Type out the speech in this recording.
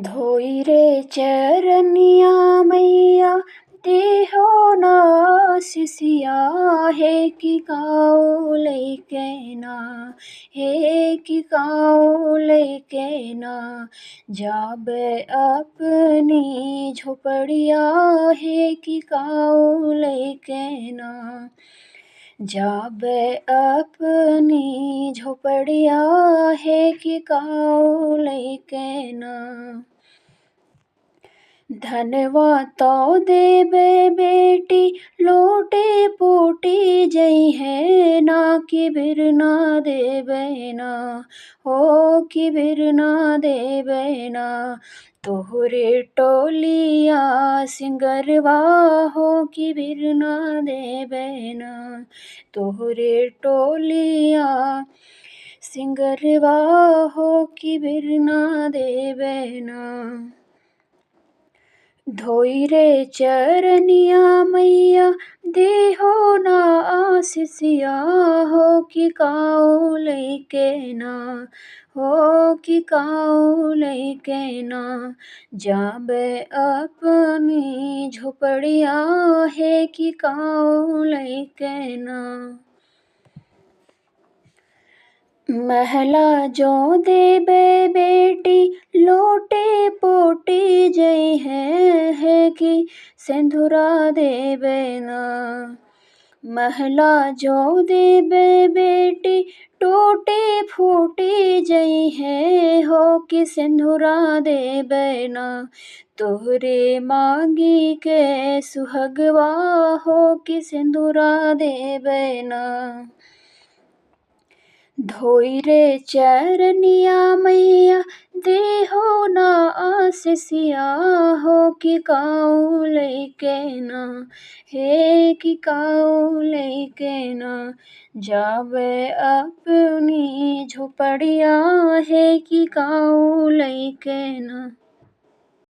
धोई रे चरनिया मैया देहो ना सिसिया हे कि काऊ लैके ना हे कि काऊ लैके ना जाबे अपनी झोपड़िया हे कि काऊ लैके ना जाबे अपनी झोपड़िया है कि काऊ लैके ना धनवा तो देबे बेटी लोटे पोटी जई है ना कि बिरना देबे ना हो कि बिरना देबे ना तोहरे टोलिया सिंगरवा हो कि बिरना देबे ना तोहरे टोलिया सिंगरवा हो कि बिरना देबे ना धोई रे चरनिया मैया देहो ना आसिसिया हो कि काऊ लैके ना हो कि काऊ लैके ना जाबे अपनी झोपड़िया है कि काऊ लैके ना महला जो देबे बेटी लोटे पोटी जई है कि सिंधुरा देबे ना महला जो देबे बेटी टूटी फूटी जई है हो कि सिंधुरा देबे ना तोहरे मांगी के सुहगवा हो कि सिंधुरा देबे ना धोई रे चरनिया मैया देहो ना आसिसिया हो कि काऊ लैके ना हे कि काऊ लैके ना जाबे अपनी झोपड़िया है कि काऊ लैके ना।